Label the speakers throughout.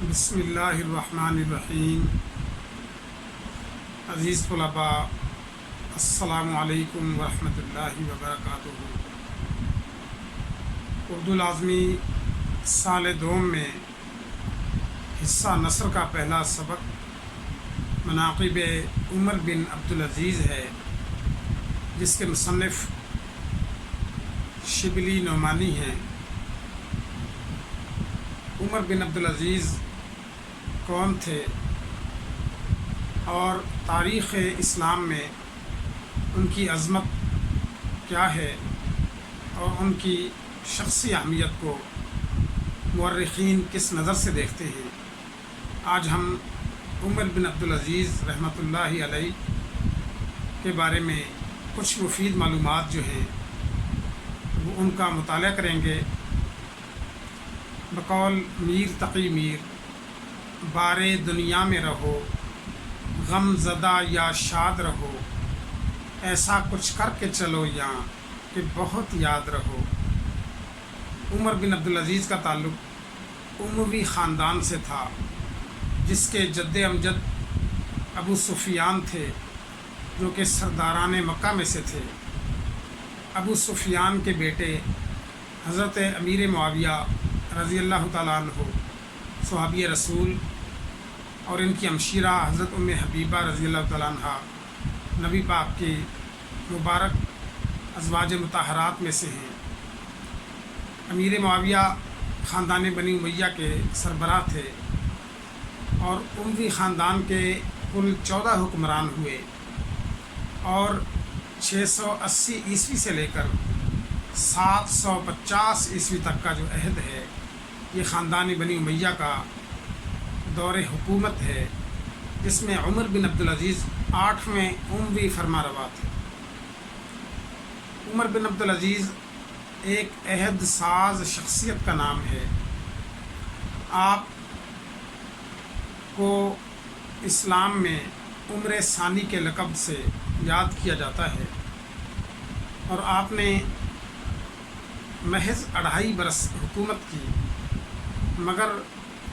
Speaker 1: بسم اللہ الرحمن الرحیم۔ عزیز طلباء، السلام علیکم ورحمۃ اللہ وبرکاتہ۔ اردو لازمی سال دوم میں حصہ نثر کا پہلا سبق مناقب عمر بن عبدالعزیز ہے، جس کے مصنف شبلی نعمانی ہیں۔ عمر بن عبدالعزیز کون تھے اور تاریخ اسلام میں ان کی عظمت کیا ہے اور ان کی شخصی اہمیت کو مورخین کس نظر سے دیکھتے ہیں، آج ہم عمر بن عبدالعزیز رحمۃ اللہ علیہ کے بارے میں کچھ مفید معلومات جو ہیں وہ ان کا مطالعہ کریں گے۔ بقول میر تقی میر، بارے دنیا میں رہو، غم زدہ یا شاد رہو، ایسا کچھ کر کے چلو یہاں کہ بہت یاد رہو۔ عمر بن عبدالعزیز کا تعلق اموی خاندان سے تھا، جس کے جد امجد ابو سفیان تھے، جو کہ سرداران مکہ میں سے تھے۔ ابو سفیان کے بیٹے حضرت امیر معاویہ رضی اللہ تعالیٰ عنہ صحابی رسول اور ان کی ہمشیرہ حضرت ام حبیبہ رضی اللہ تعالیٰ عنہ نبی پاک کی مبارک ازواج مطہرات میں سے ہیں۔ امیر معاویہ خاندان بنی امیہ کے سربراہ تھے اور اموی خاندان کے کل 14 حکمران ہوئے، اور 680 عیسوی سے لے کر 750 عیسوی تک کا جو عہد ہے، یہ خاندان بنی امیہ کا دور حکومت ہے، جس میں عمر بن عبدالعزیز 8ویں اموی فرما روا تھے۔ عمر بن عبدالعزیز ایک عہد ساز شخصیت کا نام ہے۔ آپ کو اسلام میں عمر ثانی کے لقب سے یاد کیا جاتا ہے، اور آپ نے محض 2.5 برس حکومت کی، مگر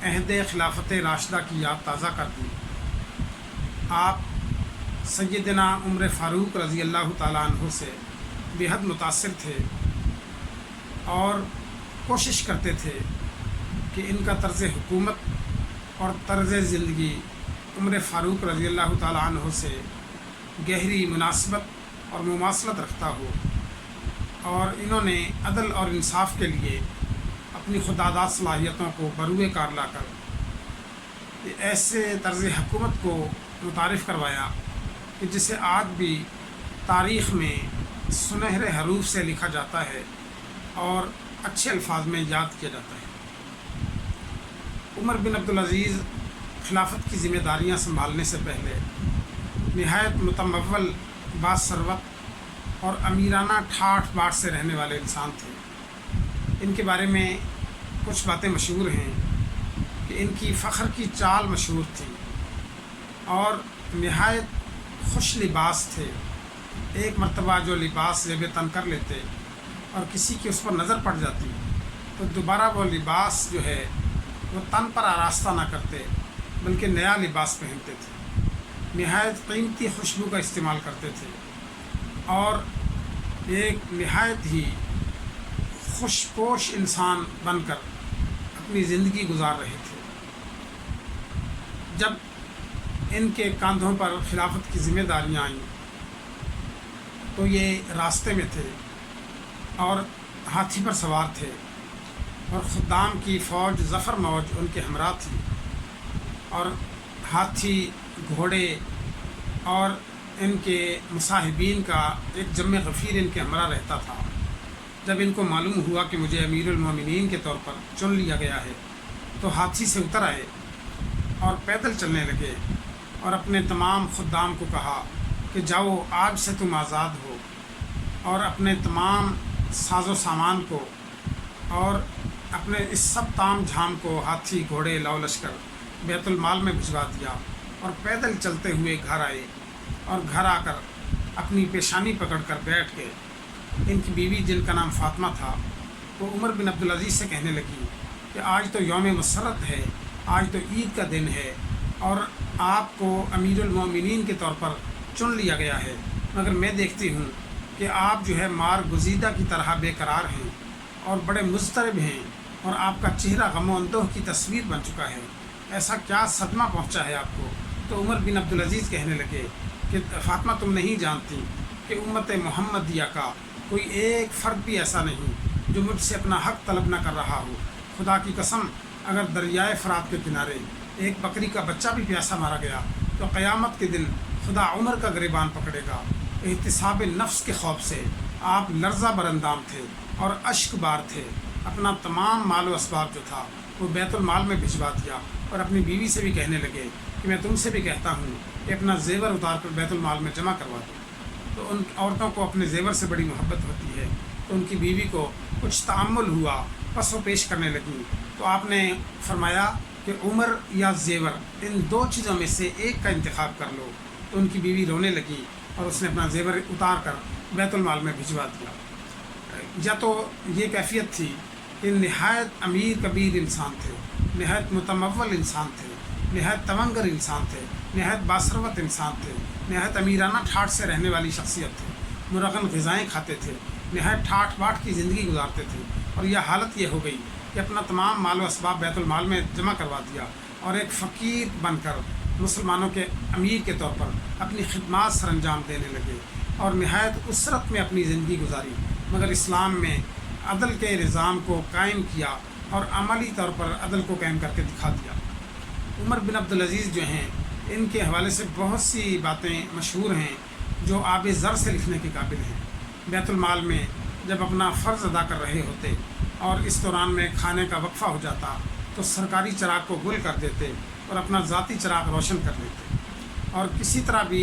Speaker 1: عہد خلافت راشدہ کی یاد تازہ کر دی۔ آپ سیدنا عمر فاروق رضی اللہ تعالیٰ عنہ سے بے حد متاثر تھے اور کوشش کرتے تھے کہ ان کا طرز حکومت اور طرز زندگی عمر فاروق رضی اللہ تعالیٰ عنہ سے گہری مناسبت اور مماثلت رکھتا ہو، اور انہوں نے عدل اور انصاف کے لیے اپنی خودداد صلاحیتوں کو بروئے کار لا کر ایسے طرز حکومت کو متعارف کروایا کہ جسے آج بھی تاریخ میں سنہرے حروف سے لکھا جاتا ہے اور اچھے الفاظ میں یاد کیا جاتا ہے۔ عمر بن عبدالعزیز خلافت کی ذمہ داریاں سنبھالنے سے پہلے نہایت متمول، باثروت اور امیرانہ ٹھاٹھ باٹ سے رہنے والے انسان تھے۔ ان کے بارے میں کچھ باتیں مشہور ہیں کہ ان کی فخر کی چال مشہور تھی اور نہایت خوش لباس تھے۔ ایک مرتبہ جو لباس زیب تن کر لیتے اور کسی کی اس پر نظر پڑ جاتی تو دوبارہ وہ لباس جو ہے وہ تن پر آراستہ نہ کرتے، بلکہ نیا لباس پہنتے تھے۔ نہایت قیمتی خوشبو کا استعمال کرتے تھے اور ایک نہایت ہی خوش پوش انسان بن کر اپنی زندگی گزار رہے تھے۔ جب ان کے کاندھوں پر خلافت کی ذمہ داریاں آئیں تو یہ راستے میں تھے اور ہاتھی پر سوار تھے، اور خدام کی فوج ظفر موج ان کے ہمراہ تھی، اور ہاتھی، گھوڑے اور ان کے مصاحبین کا ایک جم غفیر ان کے ہمراہ رہتا تھا۔ جب ان کو معلوم ہوا کہ مجھے امیر المومنین کے طور پر چن لیا گیا ہے تو ہاتھی سے اتر آئے اور پیدل چلنے لگے، اور اپنے تمام خدام کو کہا کہ جاؤ، آج سے تم آزاد ہو، اور اپنے تمام ساز و سامان کو اور اپنے اس سب تام جھام کو، ہاتھی، گھوڑے، لو لشکر، بیت المال میں بھجوا دیا، اور پیدل چلتے ہوئے گھر آئے، اور گھر آ کر اپنی پیشانی پکڑ کر بیٹھ گئے۔ ان کی بیوی، جن کا نام فاطمہ تھا، وہ عمر بن عبدالعزیز سے کہنے لگی کہ آج تو یوم مسرت ہے، آج تو عید کا دن ہے اور آپ کو امیر المومنین کے طور پر چن لیا گیا ہے، مگر میں دیکھتی ہوں کہ آپ جو ہے مار گزیدہ کی طرح بے قرار ہیں اور بڑے مضطرب ہیں، اور آپ کا چہرہ غم و اندوہ کی تصویر بن چکا ہے۔ ایسا کیا صدمہ پہنچا ہے آپ کو؟ تو عمر بن عبدالعزیز کہنے لگے کہ فاطمہ تم نہیں جانتی کہ امت محمدیہ کا کوئی ایک فرد بھی ایسا نہیں جو مجھ سے اپنا حق طلب نہ کر رہا ہو۔ خدا کی قسم، اگر دریائے فرات کے کنارے ایک بکری کا بچہ بھی پیاسا مارا گیا تو قیامت کے دن خدا عمر کا گریبان پکڑے گا۔ احتساب نفس کے خوف سے آپ لرزہ برندام تھے اور اشک بار تھے۔ اپنا تمام مال و اسباب جو تھا وہ بیت المال میں بھجوا دیا، اور اپنی بیوی سے بھی کہنے لگے کہ میں تم سے بھی کہتا ہوں کہ اپنا زیور اتار کر بیت المال میں جمع کروا دو۔ تو ان عورتوں کو اپنے زیور سے بڑی محبت ہوتی ہے، تو ان کی بیوی کو کچھ تأمل ہوا، پس وہ پیش کرنے لگیں۔ تو آپ نے فرمایا کہ عمر یا زیور، ان دو چیزوں میں سے ایک کا انتخاب کر لو۔ تو ان کی بیوی رونے لگی اور اس نے اپنا زیور اتار کر بیت المال میں بھجوا دیا۔ یا تو یہ کیفیت تھی کہ نہایت امیر کبیر انسان تھے، نہایت متمول انسان تھے، نہایت تونگر انسان تھے، نہایت باثروت انسان تھے، نہایت امیرانہ ٹھاٹھ سے رہنے والی شخصیت تھے، مرغن غذائیں کھاتے تھے، نہایت ٹھاٹھ باٹھ کی زندگی گزارتے تھے، اور یہ حالت یہ ہو گئی کہ اپنا تمام مال و اسباب بیت المال میں جمع کروا دیا اور ایک فقیر بن کر مسلمانوں کے امیر کے طور پر اپنی خدمات سر انجام دینے لگے اور نہایت اسرت میں اپنی زندگی گزاری، مگر اسلام میں عدل کے نظام کو قائم کیا اور عملی طور پر عدل کو قائم کر کے دکھا دیا۔ عمر بن عبدالعزیز جو ہیں، ان کے حوالے سے بہت سی باتیں مشہور ہیں جو آب زر سے لکھنے کے قابل ہیں۔ بیت المال میں جب اپنا فرض ادا کر رہے ہوتے اور اس دوران میں کھانے کا وقفہ ہو جاتا تو سرکاری چراغ کو گل کر دیتے اور اپنا ذاتی چراغ روشن کر لیتے، اور کسی طرح بھی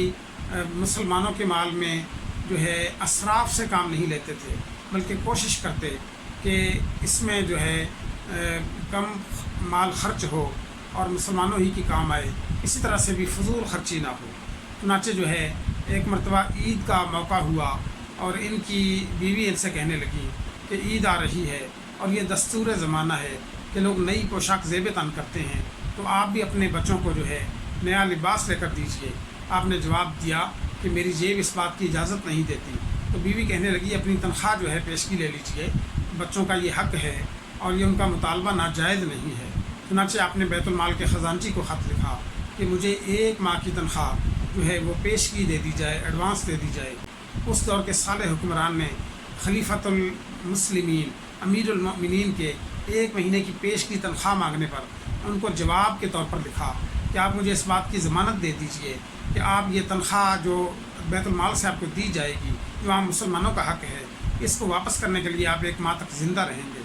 Speaker 1: مسلمانوں کے مال میں جو ہے اسراف سے کام نہیں لیتے تھے، بلکہ کوشش کرتے کہ اس میں جو ہے کم مال خرچ ہو اور مسلمانوں ہی کی کام آئے، کسی طرح سے بھی فضول خرچی نہ ہو۔ چنانچہ جو ہے ایک مرتبہ عید کا موقع ہوا اور ان کی بیوی ان سے کہنے لگی کہ عید آ رہی ہے اور یہ دستور زمانہ ہے کہ لوگ نئی پوشاک زیب تن کرتے ہیں، تو آپ بھی اپنے بچوں کو جو ہے نیا لباس لے کر دیجیے۔ آپ نے جواب دیا کہ میری جیب اس بات کی اجازت نہیں دیتی۔ تو بیوی کہنے لگی اپنی تنخواہ جو ہے پیشگی لے لیجیے، بچوں کا یہ حق ہے اور یہ ان کا مطالبہ ناجائز نہیں ہے۔ چنانچہ آپ نے بیت المال کے خزانچی کو خط لکھا کہ مجھے 1 ماہ کی تنخواہ جو ہے وہ پیشگی دے دی جائے، ایڈوانس دے دی جائے۔ اس دور کے صالح حکمران نے خلیفۃ المسلمین امیر المؤمنین کے 1 مہینے کی پیشگی تنخواہ مانگنے پر ان کو جواب کے طور پر لکھا کہ آپ مجھے اس بات کی ضمانت دے دیجئے کہ آپ یہ تنخواہ جو بیت المال سے آپ کو دی جائے گی، جو عام مسلمانوں کا حق ہے، اس کو واپس کرنے کے لیے آپ 1 ماہ تک زندہ رہیں گے۔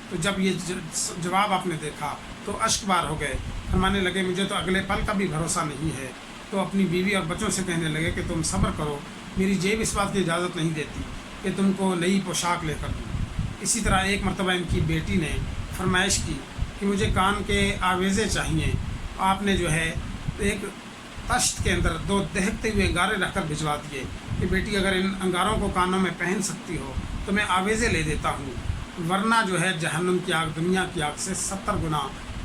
Speaker 1: تو جب یہ جواب آپ نے دیکھا تو اشک بار ہو گئے، فرمانے لگے مجھے تو اگلے پل کا بھی بھروسہ نہیں ہے۔ تو اپنی بیوی اور بچوں سے کہنے لگے کہ تم صبر کرو، میری جیب اس بات کی اجازت نہیں دیتی کہ تم کو نئی پوشاک لے کر دوں۔ اسی طرح ایک مرتبہ ان کی بیٹی نے فرمائش کی کہ مجھے کان کے آویزے چاہیے۔ آپ نے جو ہے ایک تشت کے اندر 2 دہکتے ہوئے انگارے رکھ کر بھجوا دیے کہ بیٹی اگر ان انگاروں کو کانوں میں پہن سکتی ہو تو میں آویزے لے دیتا ہوں، ورنہ جو ہے جہنم کی آگ دنیا کی آگ سے 70 گنا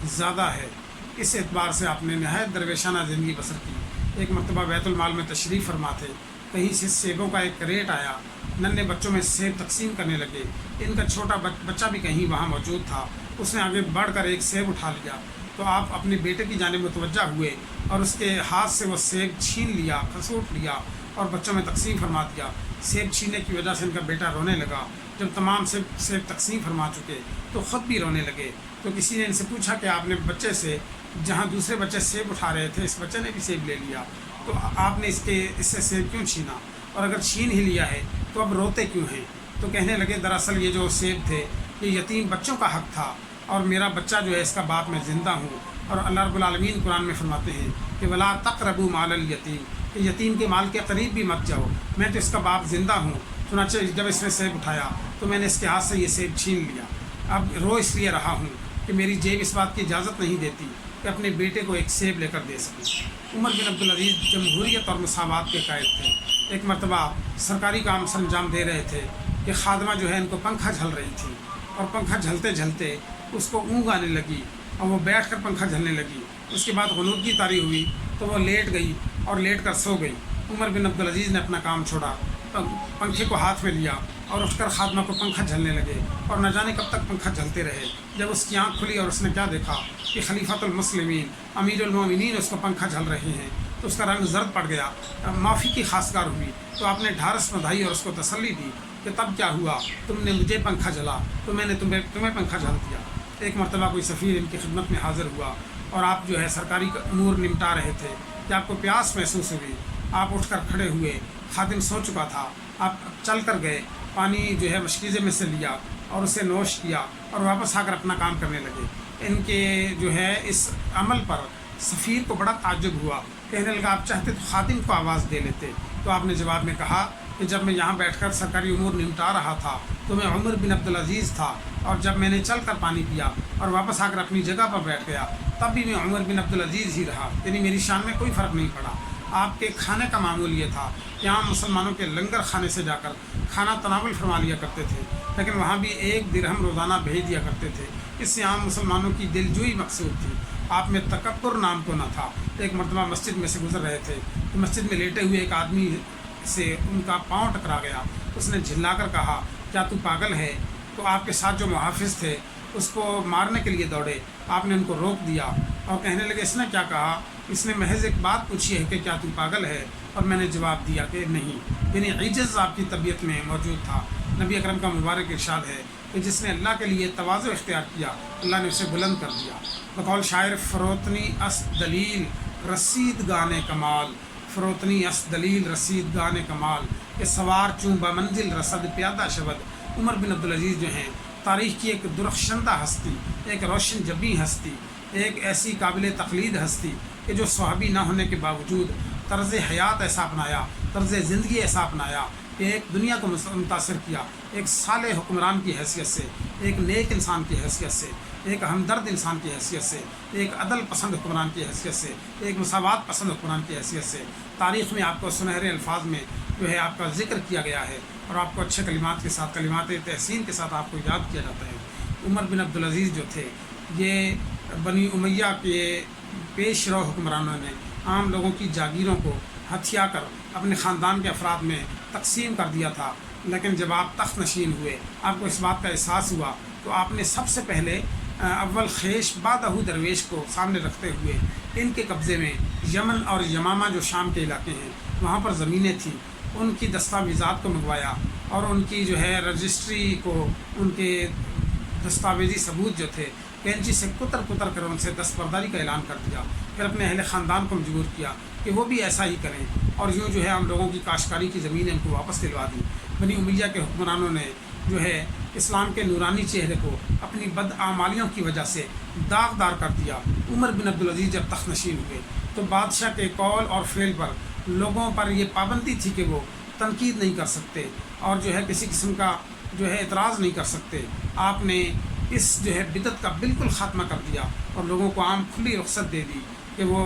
Speaker 1: زیادہ ہے۔ اس اعتبار سے آپ نے نہایت درویشانہ زندگی بسر کی۔ ایک مرتبہ بیت المال میں تشریف فرما تھے، کہیں سے سیبوں کا ایک کریٹ آیا، ننھے بچوں میں سیب تقسیم کرنے لگے۔ ان کا چھوٹا بچہ بھی کہیں وہاں موجود تھا، اس نے آگے بڑھ کر ایک سیب اٹھا لیا۔ تو آپ اپنے بیٹے کی جانب متوجہ ہوئے اور اس کے ہاتھ سے وہ سیب چھین لیا، کھسوٹ لیا اور بچوں میں تقسیم فرما دیا۔ سیب چھیننے کی وجہ سے ان کا بیٹا رونے لگا۔ جب تمام سیب تقسیم فرما چکے تو خود بھی رونے لگے۔ تو کسی نے ان سے پوچھا کہ آپ نے بچے سے، جہاں دوسرے بچے سیب اٹھا رہے تھے، اس بچے نے بھی سیب لے لیا، تو آپ نے اس سے سیب کیوں چھینا، اور اگر چھین ہی لیا ہے تو اب روتے کیوں ہیں؟ تو کہنے لگے دراصل یہ جو سیب تھے یہ یتیم بچوں کا حق تھا، اور میرا بچہ جو ہے اس کا باپ میں زندہ ہوں، اور اللہ رب العالمین قرآن میں فرماتے ہیں کہ ولا تقربوا مال الیتیم، کہ یتیم کے مال کے قریب بھی مت جاؤ، میں تو اس کا باپ زندہ ہوں۔ چنانچہ جب اس نے سیب اٹھایا تو میں نے اس کے ہاتھ سے یہ سیب چھین لیا۔ اب رو اس لیے رہا ہوں کہ میری جیب اس بات کی اجازت نہیں دیتی کہ اپنے بیٹے کو ایک سیب لے کر دے سکوں۔ عمر بن عبدالعزیز جمہوریت اور مساوات کے قائد تھے۔ ایک مرتبہ سرکاری کام سر انجام دے رہے تھے کہ خادمہ جو ہے ان کو پنکھا جھل رہی تھی، اور پنکھا جھلتے جھلتے اس کو اونگ آنے لگی اور وہ بیٹھ کر پنکھا جھلنے لگی۔ اس کے بعد غنودگی طاری ہوئی تو وہ لیٹ گئی اور لیٹ کر سو گئی۔ عمر بن عبدالعزیز نے اپنا کام چھوڑا، پنکھے کو ہاتھ میں لیا اور اٹھ کر خادمہ کو پنکھا جھلنے لگے، اور نہ جانے کب تک پنکھا جھلتے رہے۔ جب اس کی آنکھ کھلی اور اس نے کیا دیکھا کہ خلیفۃ المسلمین امیر المومنین اس کو پنکھا جھل رہے ہیں، تو اس کا رنگ زرد پڑ گیا، معافی کی خواستگار ہوئی۔ تو آپ نے ڈھارس بندھائی اور اس کو تسلی دی کہ تب کیا ہوا، تم نے مجھے پنکھا جھلا تو میں نے تمہیں پنکھا جھل دیا۔ ایک مرتبہ کوئی سفیر ان کی خدمت میں حاضر ہوا اور آپ جو ہے سرکاری امور نمٹا رہے تھے کہ آپ کو پیاس محسوس ہوئی۔ آپ اٹھ کر کھڑے ہوئے، خادم سو چکا تھا، آپ چل کر گئے، پانی جو ہے مشکیزے میں سے لیا اور اسے نوش کیا اور واپس آ کر اپنا کام کرنے لگے۔ ان کے جو ہے اس عمل پر سفیر کو بڑا تعجب ہوا، کہنے لگا آپ چاہتے تو خادم کو آواز دے لیتے۔ تو آپ نے جواب میں کہا کہ جب میں یہاں بیٹھ کر سرکاری امور نمٹا رہا تھا تو میں عمر بن عبدالعزیز تھا، اور جب میں نے چل کر پانی پیا اور واپس آ کر اپنی جگہ پر بیٹھ گیا تب بھی میں عمر بن عبدالعزیز ہی رہا، یعنی میری شان میں کوئی فرق نہیں پڑا۔ آپ کے کھانے کا معمول یہ تھا کہ عام مسلمانوں کے لنگر خانے سے جا کر کھانا تناول فرما لیا کرتے تھے، لیکن وہاں بھی 1 درہم روزانہ بھیج دیا کرتے تھے۔ اس سے عام مسلمانوں کی دلجوئی مقصود تھی۔ آپ میں تکبر نام کو نہ تھا۔ ایک مرتبہ مسجد میں سے گزر رہے تھے کہ مسجد میں لیٹے ہوئے ایک آدمی سے ان کا پاؤں ٹکرا گیا۔ اس نے جھلا کر کہا کیا تو پاگل ہے؟ تو آپ کے ساتھ جو محافظ تھے اس کو مارنے کے لیے دوڑے۔ آپ نے ان کو روک دیا اور کہنے لگے اس نے کیا کہا؟ اس نے محض ایک بات پوچھی ہے کہ کیا تو پاگل ہے، اور میں نے جواب دیا کہ نہیں۔ یعنی عجز آپ کی طبیعت میں موجود تھا۔ نبی اکرم کا مبارک ارشاد ہے کہ جس نے اللہ کے لیے تواضع اختیار کیا اللہ نے اسے بلند کر دیا۔ بقول شاعر فروتنی اس دلیل رسید گانے کمال، فروتنی اس دلیل رسید گانے کمال، کہ سوار چوں بمنزل رسد پیادہ شود۔ عمر بن عبدالعزیز جو ہیں تاریخ کی ایک درخشندہ ہستی، ایک روشن جبیں ہستی، ایک ایسی قابل تقلید ہستی کہ جو صحابی نہ ہونے کے باوجود طرز حیات ایسا اپنایا، طرز زندگی ایسا اپنایا کہ ایک دنیا کو متاثر کیا، ایک صالح حکمران کی حیثیت سے، ایک نیک انسان کی حیثیت سے، ایک ہمدرد انسان کی حیثیت سے، ایک عدل پسند حکمران کی حیثیت سے، ایک مساوات پسند حکمران کی حیثیت سے تاریخ میں آپ کو سنہرے الفاظ میں جو ہے آپ کا ذکر کیا گیا ہے، اور آپ کو اچھے کلمات کے ساتھ، کلمات تحسین کے ساتھ آپ کو یاد کیا جاتا ہے۔ عمر بن عبدالعزیز جو تھے یہ بنی امیہ کے پیش رو حکمرانوں نے عام لوگوں کی جاگیروں کو ہتھیا کر اپنے خاندان کے افراد میں تقسیم کر دیا تھا، لیکن جب آپ تخت نشین ہوئے، آپ کو اس بات کا احساس ہوا تو آپ نے سب سے پہلے اول خیش بعدہ درویش کو سامنے رکھتے ہوئے ان کے قبضے میں یمن اور یمامہ جو شام کے علاقے ہیں وہاں پر زمینیں تھیں، ان کی دستاویزات کو منگوایا اور ان کی جو ہے رجسٹری کو، ان کے دستاویزی ثبوت جو تھے کینچی سے کتر کر ان سے دستبرداری کا اعلان کر دیا۔ پھر اپنے اہل خاندان کو مجبور کیا کہ وہ بھی ایسا ہی کریں، اور یوں جو ہے ہم لوگوں کی کاشتکاری کی زمینیں ان کو واپس دلوا دی۔ بنی امیہ کے حکمرانوں نے جو ہے اسلام کے نورانی چہرے کو اپنی بدعمالیوں کی وجہ سے داغدار کر دیا۔ عمر بن عبدالعزیز جب تخت نشین ہوئے تو بادشاہ کے قول اور فعل پر لوگوں پر یہ پابندی تھی کہ وہ تنقید نہیں کر سکتے اور جو ہے کسی قسم کا جو ہے اعتراض نہیں کر سکتے۔ آپ نے اس جو ہے بدعت کا بالکل خاتمہ کر دیا اور لوگوں کو عام کھلی رخصت دے دی کہ وہ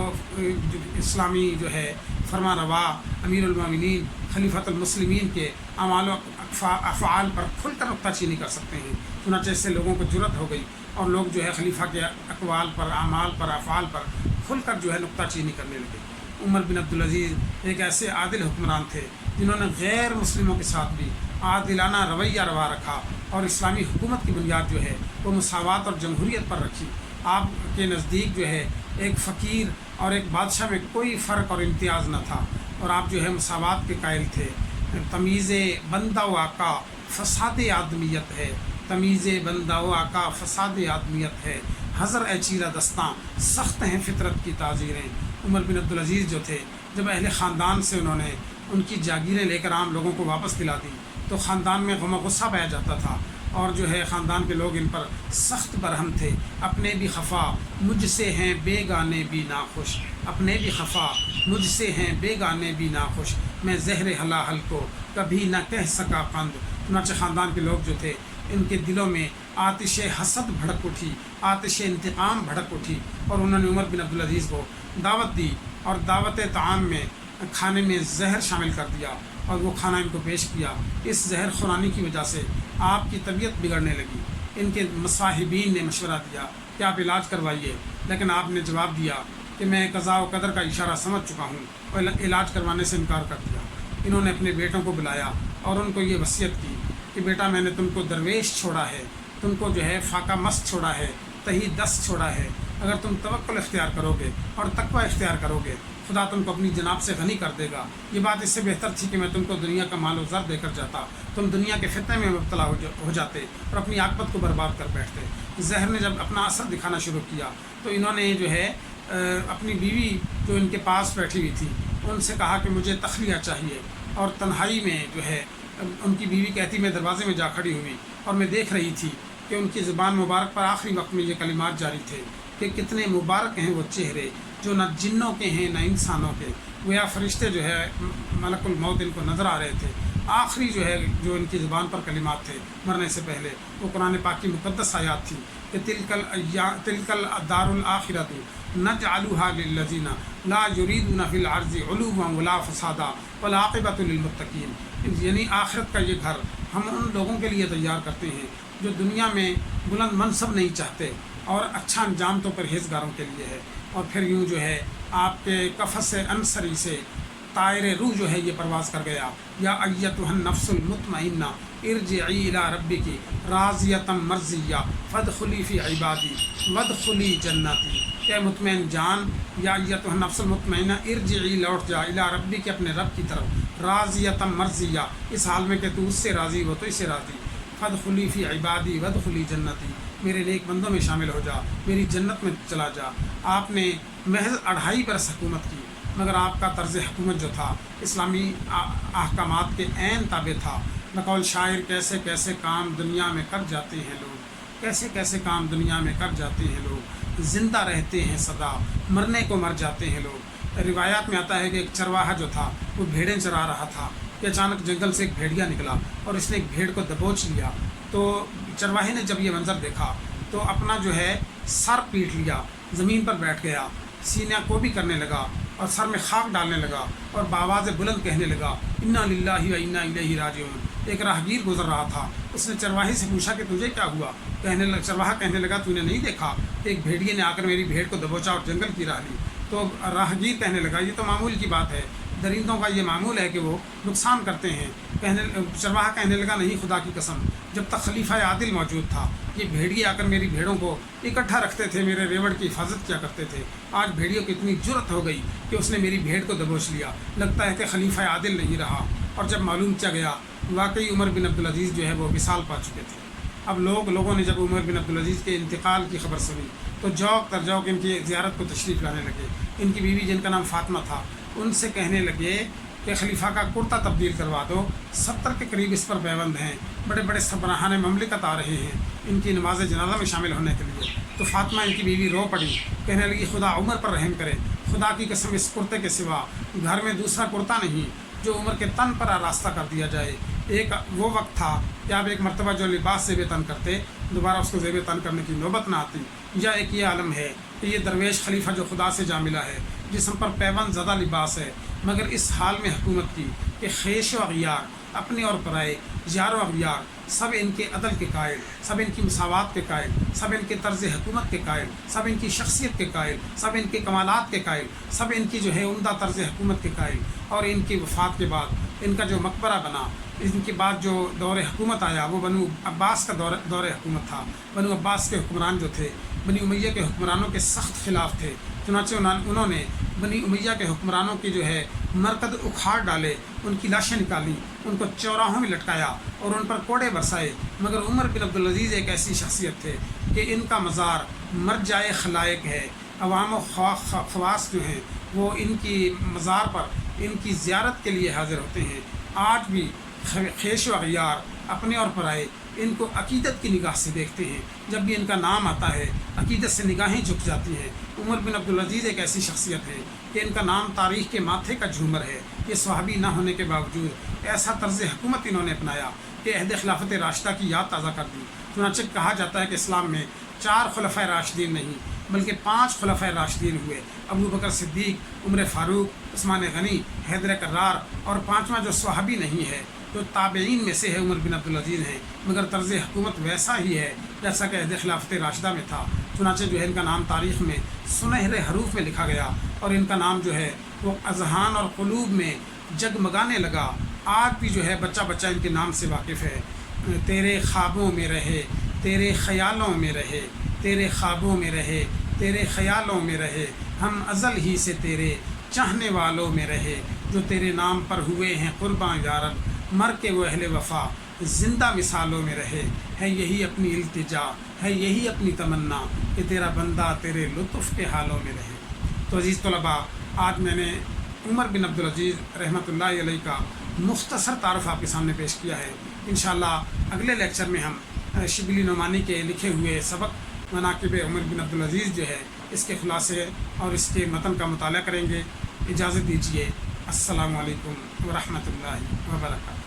Speaker 1: اسلامی جو ہے فرما روا امیر المومنین خلیفۃ المسلمین کے اعمال و افعال پر کھل کر نکتہ چینی کر سکتے ہیں۔ چنانچہ اس سے لوگوں کو جرأت ہو گئی اور لوگ جو ہے خلیفہ کے اقوال پر، اعمال پر، افعال پر کھل کر جو ہے نکتہ چینی کرنے لگے۔ عمر بن عبدالعزیز ایک ایسے عادل حکمران تھے جنہوں نے غیر مسلموں کے ساتھ بھی عادلانہ رویہ روا رکھا اور اسلامی حکومت کی بنیاد جو ہے وہ مساوات اور جمہوریت پر رکھی۔ آپ کے نزدیک جو ہے ایک فقیر اور ایک بادشاہ میں کوئی فرق اور امتیاز نہ تھا، اور آپ جو ہے مساوات کے قائل تھے۔ تمیز بندہ و آقا فساد آدمیت ہے، تمیز بندہ و آقا فساد آدمیت ہے، حضر اے چیرہ دستاں سخت ہیں فطرت کی تعزیریں۔ عمر بن عبدالعزیز جو تھے جب اہل خاندان سے انہوں نے ان کی جاگیریں لے کر عام لوگوں کو واپس دلا دی تو خاندان میں غم و غصہ پایا جاتا تھا، اور جو ہے خاندان کے لوگ ان پر سخت برہم تھے۔ اپنے بھی خفا مجھ سے ہیں بے گانے بھی ناخوش، اپنے بھی خفا مجھ سے ہیں بے گانے بھی ناخوش، میں زہر ہلاحل کو کبھی نہ کہہ سکا قند۔ چنانچہ خاندان کے لوگ جو تھے ان کے دلوں میں آتش حسد بھڑک اٹھی، آتش انتقام بھڑک اٹھی، اور انہوں نے عمر بن عبدالعزیز کو دعوت دی اور دعوت طعام میں کھانے میں زہر شامل کر دیا اور وہ کھانا ان کو پیش کیا۔ اس زہر خورانی کی وجہ سے آپ کی طبیعت بگڑنے لگی۔ ان کے مصاحبین نے مشورہ دیا کہ آپ علاج کروائیے، لیکن آپ نے جواب دیا کہ میں قضاء و قدر کا اشارہ سمجھ چکا ہوں اور علاج کروانے سے انکار کر دیا۔ انہوں نے اپنے بیٹوں کو بلایا اور ان کو یہ وصیت کی کہ بیٹا میں نے تم کو درویش چھوڑا ہے، تم کو جو ہے فاقہ مست چھوڑا ہے، تہی دست چھوڑا ہے، اگر تم توکل اختیار کرو گے اور تقوی اختیار کرو گے خدا تم کو اپنی جناب سے غنی کر دے گا۔ یہ بات اس سے بہتر تھی کہ میں تم کو دنیا کا مال و زر دے کر جاتا، تم دنیا کے فتنے میں مبتلا ہو جاتے اور اپنی عاقبت کو برباد کر بیٹھتے۔ زہر نے جب اپنا اثر دکھانا شروع کیا تو انہوں نے جو ہے اپنی بیوی جو ان کے پاس بیٹھی ہوئی تھی ان سے کہا کہ مجھے تخلیہ چاہیے، اور تنہائی میں جو ہے ان کی بیوی کہتی میں دروازے میں جا کھڑی ہوئی اور میں دیکھ رہی تھی کہ ان کی زبان مبارک پر آخری وقت میں یہ کلمات جاری تھے کہ کتنے مبارک ہیں وہ چہرے جو نہ جنوں کے ہیں نہ انسانوں کے، گویا فرشتے جو ہے ملک الموت ان کو نظر آ رہے تھے۔ آخری جو ہے جو ان کی زبان پر کلمات تھے مرنے سے پہلے وہ قرآن پاک کی مقدس آیات تھی کہ تلک الدار الآخرۃ نجعلها للذین لا یریدون فی الارض علوا ولا فسادا والعاقبۃ للمتقین، یعنی آخرت کا یہ گھر ہم ان لوگوں کے لیے تیار کرتے ہیں جو دنیا میں بلند منصب نہیں چاہتے اور اچھا انجام تو پرہیزگاروں کے لیے ہے۔ اور پھر یوں جو ہے آپ کے قفس انصری سے طائر روح جو ہے یہ پرواز کر گیا، یا ایتها النفس المطمئنہ ارجعی الی ربک راضیۃ مرضیہ فادخلی فی عبادی وادخلی جنتی، کہ مطمئن جان یا ایتها النفس المطمئنہ ارجعی لوٹ جا الی ربک اپنے رب کی طرف راضیۃ مرضیہ اس حال میں کہ تو اس سے راضی ہو تو اس سے راضی، فادخلی فی عبادی وادخلی جنتی میرے نیک بندوں میں شامل ہو جا، میری جنت میں چلا جا۔ آپ نے محض 2.5 برس حکومت کی مگر آپ کا طرز حکومت جو تھا اسلامی احکامات کے عین تابع تھا۔ بقول شاعر کیسے کیسے کام دنیا میں کر جاتے ہیں لوگ، کیسے کیسے کام دنیا میں کر جاتے ہیں لوگ، زندہ رہتے ہیں سدا مرنے کو مر جاتے ہیں لوگ۔ روایات میں آتا ہے کہ ایک چرواہا جو تھا وہ بھیڑیں چرا رہا تھا کہ اچانک جنگل سے ایک بھیڑیا نکلا اور اس نے ایک بھیڑ کو دبوچ لیا۔ تو چرواہے نے جب یہ منظر دیکھا تو اپنا جو ہے سر پیٹ لیا، زمین پر بیٹھ گیا، سینہ کو بھی کرنے لگا اور سر میں خاک ڈالنے لگا اور بآواز بلند کہنے لگا انا للہ و انا الیہ راجعون۔ ایک راہگیر گزر رہا تھا، اس نے چرواہے سے پوچھا کہ تجھے کیا ہوا؟ چرواہا کہنے لگا تو نے نہیں دیکھا کہ ایک بھیڑیے نے آ کر میری بھیڑ کو دبوچا اور جنگل کی راہ لی؟ تو راہگیر کہنے لگا یہ تو معمول کی بات ہے، درندوں کا یہ معمول ہے کہ وہ نقصان کرتے ہیں۔ چرواہا کہنے لگا نہیں خدا کی قسم، جب تک خلیفہ عادل موجود تھا یہ بھیڑیے آ کر میری بھیڑوں کو اکٹھا رکھتے تھے، میرے ریوڑ کی حفاظت کیا کرتے تھے۔ آج بھیڑیوں کی اتنی جرت ہو گئی کہ اس نے میری بھیڑ کو دبوچ لیا، لگتا ہے کہ خلیفہ عادل نہیں رہا۔ اور جب معلوم کیا گیا واقعی عمر بن عبدالعزیز جو ہے وہ وصال پا چکے تھے۔ اب لوگوں نے جب عمر بن عبدالعزیز کے انتقال کی خبر سنی تو جوق در جوق ان کی زیارت کو تشریف لانے لگے۔ ان کی بیوی جن کا نام فاطمہ تھا ان سے کہنے لگے کہ خلیفہ کا کرتا تبدیل کروا دو، 70 کے قریب اس پر پیوند ہیں، بڑے بڑے سربراہان مملکت آ رہے ہیں ان کی نماز جنازہ میں شامل ہونے کے لیے۔ تو فاطمہ ان کی بیوی رو پڑی، کہنے لگی خدا عمر پر رحم کرے، خدا کی قسم اس کرتے کے سوا گھر میں دوسرا کرتا نہیں جو عمر کے تن پر آراستہ کر دیا جائے۔ ایک وہ وقت تھا کہ آپ ایک مرتبہ جو لباس زیب تن کرتے دوبارہ اس کو زیب تن کرنے کی نوبت نہ آتی، یا ایک یہ عالم ہے کہ یہ درویش خلیفہ جو خدا سے جا ملا ہے جسم پر پیوند زدہ لباس ہے، مگر اس حال میں حکومت کی کہ خیش و اغیار اپنے اور پرائے یار و اغیار سب ان کے عدل کے قائل، سب ان کی مساوات کے قائل، سب ان کے طرز حکومت کے قائل، سب ان کی شخصیت کے قائل، سب ان کے کمالات کے قائل، سب ان کی جو ہے عمدہ طرز حکومت کے قائل۔ اور ان کی وفات کے بعد ان کا جو مقبرہ بنا، ان کے بعد جو دور حکومت آیا وہ بنو عباس کا دور حکومت تھا۔ بنو عباس کے حکمران جو تھے بنی امیہ کے حکمرانوں کے سخت خلاف تھے، چنانچہ انہوں نے بنی امیہ کے حکمرانوں کی جو ہے مرکز اکھاڑ ڈالے، ان کی لاشیں نکالی، ان کو چوراہوں میں لٹکایا اور ان پر کوڑے برسائے۔ مگر عمر بن عبدالعزیز ایک ایسی شخصیت تھے کہ ان کا مزار مرجع خلائق ہے، عوام و خواص جو ہیں وہ ان کی مزار پر ان کی زیارت کے لیے حاضر ہوتے ہیں۔ آج بھی خیش و اغیار اپنے اور پرائے ان کو عقیدت کی نگاہ سے دیکھتے ہیں، جب بھی ان کا نام آتا ہے عقیدت سے نگاہیں جھک جاتی ہیں۔ عمر بن عبدالعزیز ایک ایسی شخصیت ہے کہ ان کا نام تاریخ کے ماتھے کا جھومر ہے۔ یہ صحابی نہ ہونے کے باوجود ایسا طرز حکومت انہوں نے اپنایا کہ عہد خلافت راشدہ کی یاد تازہ کر دی۔ چنانچہ کہا جاتا ہے کہ اسلام میں 4 خلفائے راشدین نہیں بلکہ 5 خلفائے راشدین ہوئے، ابو بکر صدیق، عمر فاروق، عثمان غنی، حیدر کرار، اور 5واں جو صحابی نہیں ہے جو تابعین میں سے ہے عمر بن عبدالعزیز ہیں، مگر طرز حکومت ویسا ہی ہے جیسا کہ عہد خلافت راشدہ میں تھا۔ چنانچہ جو ہے ان کا نام تاریخ میں سنہرے حروف میں لکھا گیا اور ان کا نام جو ہے وہ اذہان اور قلوب میں جگمگانے لگا. آج بھی جو ہے بچہ بچہ ان کے نام سے واقف ہے. تیرے خوابوں میں رہے، تیرے خیالوں میں رہے، تیرے خوابوں میں رہے، تیرے خیالوں میں رہے، ہم ازل ہی سے تیرے چاہنے والوں میں رہے، جو تیرے نام پر ہوئے ہیں قرباں یارب، مر کے وہ اہل وفا زندہ مثالوں میں رہے. ہے یہی اپنی التجا، ہے یہی اپنی تمنا کہ تیرا بندہ تیرے لطف کے حالوں میں رہے. تو عزیز طلباء، آج میں نے عمر بن عبدالعزیز رحمۃ اللہ علیہ کا مختصر تعارف آپ کے سامنے پیش کیا ہے. انشاءاللہ اگلے لیکچر میں ہم شبلی نعمانی کے لکھے ہوئے سبق مناقب عمر بن عبدالعزیز جو ہے اس کے خلاصے اور اس کے متن کا مطالعہ کریں گے. اجازت دیجیے. السلام علیکم ورحمۃ اللہ وبرکاتہ.